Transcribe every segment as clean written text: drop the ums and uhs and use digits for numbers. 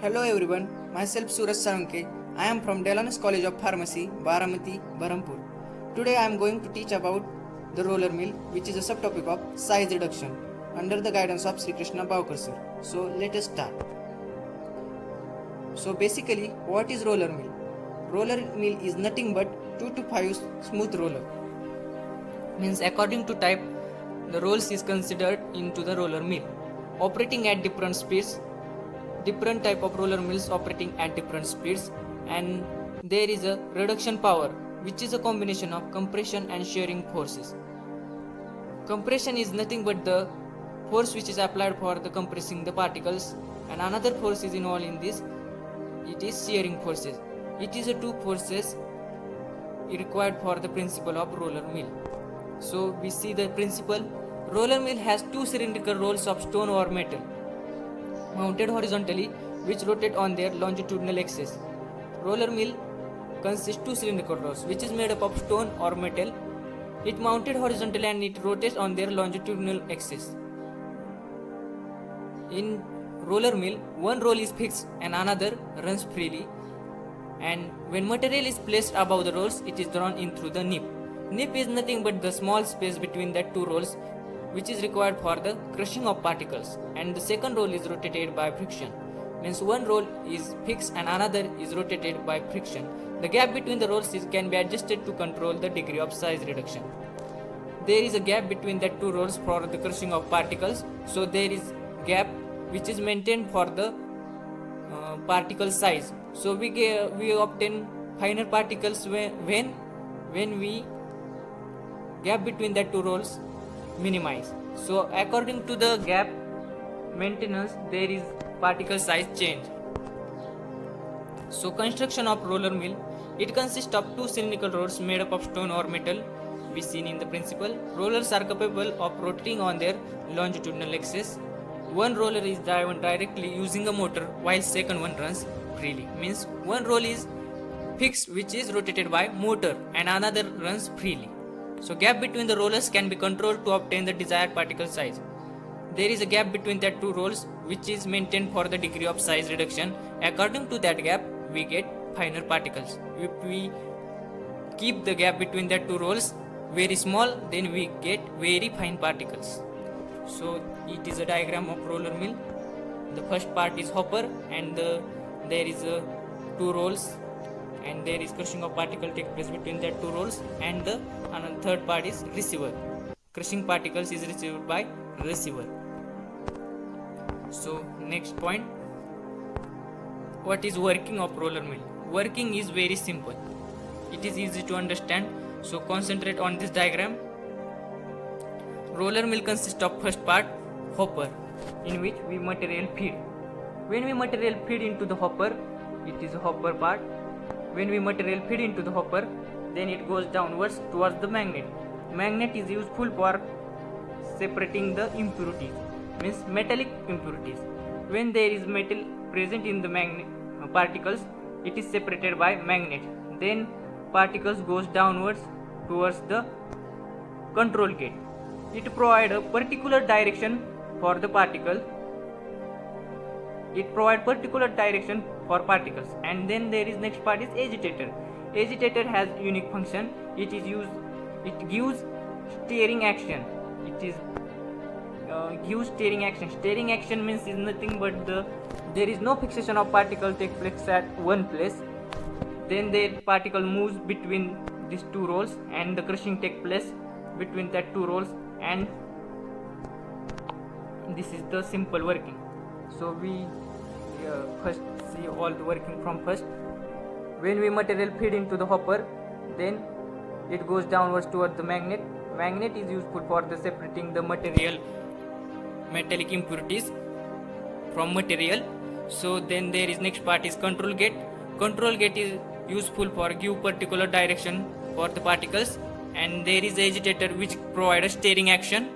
Hello everyone, myself Suraj Saranke. I am from Delanis College of Pharmacy, Baramati, Berhampur. Today I am going to teach about the roller mill, which is a subtopic of size reduction under the guidance of Sri Krishna Bhavkar sir. So let us start. So basically, what is roller mill? Roller mill is nothing but 2 to 5 smooth roller. Means according to type, the rolls is considered into the roller mill. Operating at different speeds, different type of roller mills operating at different speeds, and there is a reduction power which is a combination of compression and shearing forces. Compression is nothing but the force which is applied for the compressing the particles, and another force is involved in this, it is shearing forces. It is a two forces required for the principle of roller mill. So we see the principle. Roller mill has two cylindrical rolls of stone or metal mounted horizontally which rotate on their longitudinal axis. Roller mill consists two cylindrical rolls which is made up of stone or metal. It mounted horizontally and it rotates on their longitudinal axis. In roller mill, one roll is fixed and another runs freely, and when material is placed above the rolls, it is drawn in through the nip. Nip is nothing but the small space between the two rolls which is required for the crushing of particles, and the second roll is rotated by friction. Means one roll is fixed and another is rotated by friction. The gap between the rolls can be adjusted to control the degree of size reduction. There is a gap between the two rolls for the crushing of particles, so there is gap which is maintained for the particle size. So we obtain finer particles when we gap between the two rolls minimize. So according to the gap maintenance, there is particle size change. So construction of roller mill, it consists of two cylindrical rolls made up of stone or metal, be seen in the principle. Rollers are capable of rotating on their longitudinal axis. One roller is driven directly using a motor while second one runs freely. Means one roll is fixed which is rotated by motor and another runs freely. So gap between the rollers can be controlled to obtain the desired particle size. There is a gap between the two rolls which is maintained for the degree of size reduction. According to that gap, we get finer particles. If we keep the gap between the two rolls very small, then we get very fine particles. So it is a diagram of roller mill. The first part is hopper, and there is two rolls, and there is crushing of particle take place between the two rolls, and the third part is receiver. Crushing particles is received by receiver. So next point, what is working of roller mill? Working is very simple. It is easy to understand. So concentrate on this diagram. Roller mill consists of first part, hopper, in which we material feed. When we material feed into the hopper, it is a hopper part. When we material feed into the hopper, then it goes downwards towards the magnet. Magnet is useful for separating the impurities, means metallic impurities. When there is metal present in the magnet particles, it is separated by magnet. Then particles goes downwards towards the control gate. It provides a particular direction for the particle. It provides particular direction for particles. And then there is next part is agitator. Agitator has unique function. It gives steering action. Gives steering action. Steering action means is nothing but there is no fixation of particle take place at one place. Then the particle moves between these two rolls, and the crushing take place between that two rolls, and this is the simple working. So we first see all the working from first. When we material feed into the hopper, then it goes downwards towards the magnet. Magnet is useful for the separating the metallic impurities from material. So then there is next part is control gate. Control gate is useful for give particular direction for the particles, and there is agitator which provide a steering action.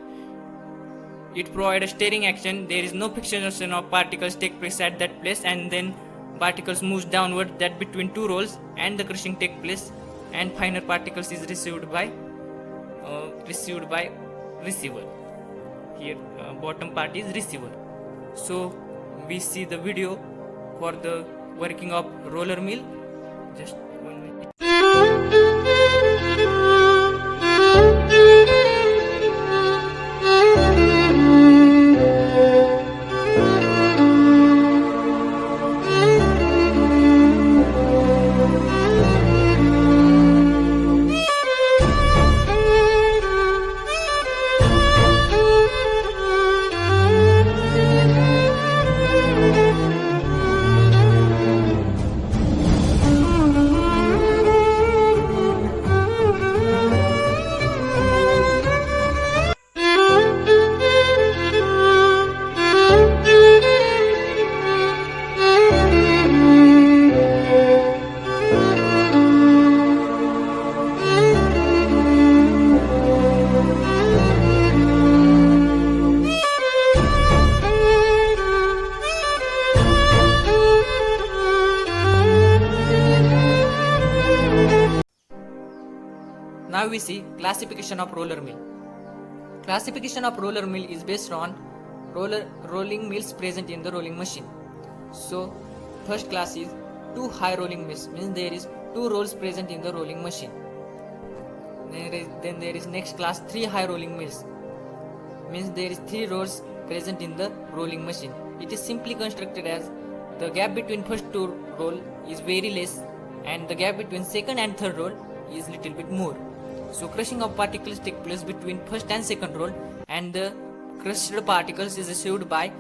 It provides a steering action. There is no fixation of particles take place at that place, and then particles moves downward that between two rolls, and the crushing take place, and finer particles is received by receiver. Here bottom part is receiver. So we see the video for the working of roller mill. Just 1 minute. Now we see classification of roller mill. Classification of roller mill is based on rolling mills present in the rolling machine. So first class is 2 high rolling mills, means there is 2 rolls present in the rolling machine. Then there is next class 3 high rolling mills, means there is 3 rolls present in the rolling machine. It is simply constructed as the gap between first 2 roll is very less and the gap between second and third roll is little bit more. So crushing of particles take place between first and second roll, and the crushed particles is achieved by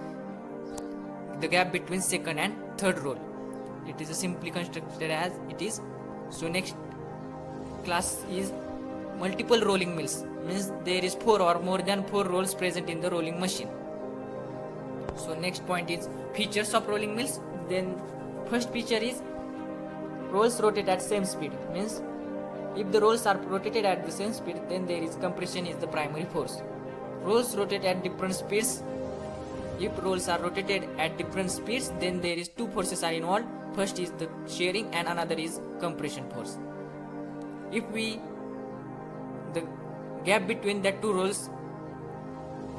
the gap between second and third roll. It is simply constructed as it is. So next class is multiple rolling mills, means there is 4 or more than 4 rolls present in the rolling machine. So next point is features of rolling mills. Then first feature is rolls rotate at same speed, means if the rolls are rotated at the same speed, then there is compression is the primary force. Rolls rotate at different speeds. If rolls are rotated at different speeds, then there is 2 forces are involved. First is the shearing and another is compression force. If the gap between that 2 rolls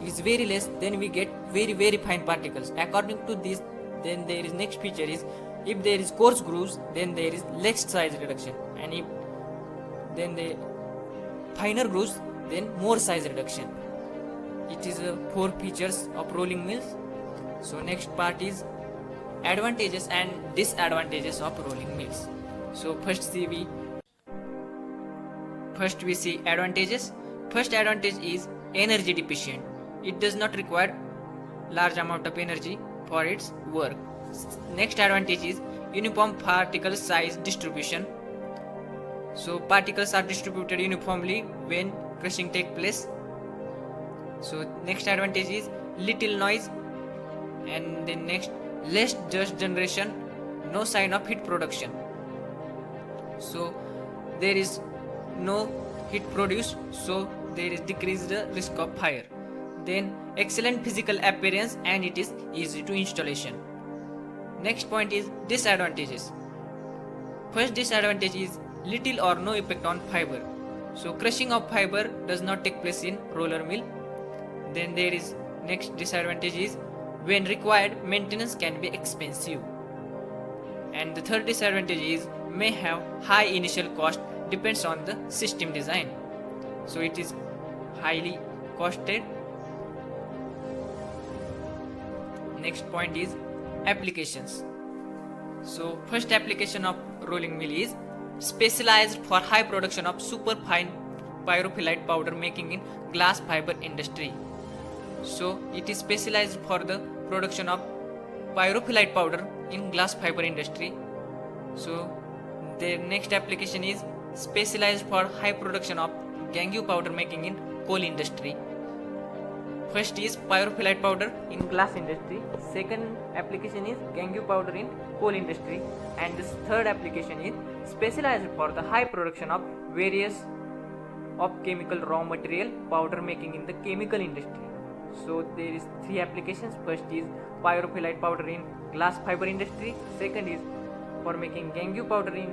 is very less, then we get very fine particles. According to this, then there is next feature is if there is coarse grooves, then there is less size reduction, and if then the finer grooves, then more size reduction. It is 4 features of rolling mills. So next part is advantages and disadvantages of rolling mills. So first we see advantages. First advantage is energy deficient. It does not require large amount of energy for its work. Next advantage is uniform particle size distribution. So particles are distributed uniformly when crushing takes place. So next advantage is little noise, and then next less dust generation, no sign of heat production. So there is no heat produced, so there is decreased the risk of fire. Then excellent physical appearance, and it is easy to installation. Next point is disadvantages. First disadvantage is little or no effect on fiber. So crushing of fiber does not take place in roller mill. Then there is next disadvantage is when required maintenance can be expensive. And the third disadvantage is may have high initial cost, depends on the system design. So it is highly costed. Next point is applications. So first application of rolling mill is specialized for high production of super fine pyrophyllite powder making in glass fiber industry. So it is specialized for the production of pyrophyllite powder in glass fiber industry. So the next application is specialized for high production of gangue powder making in coal industry. First is pyrophyllite powder in glass industry. Second application is gangue powder in coal industry. And this third application is specialized for the high production of various of chemical raw material powder making in the chemical industry. So there is 3 applications. First is pyrophyllite powder in glass fiber industry. Second is for making gangue powder in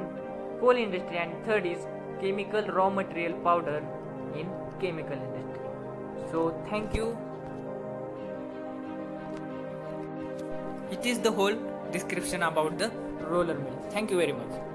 coal industry, and third is chemical raw material powder in chemical industry. So thank you. It is the whole description about the roller mill. Thank you very much.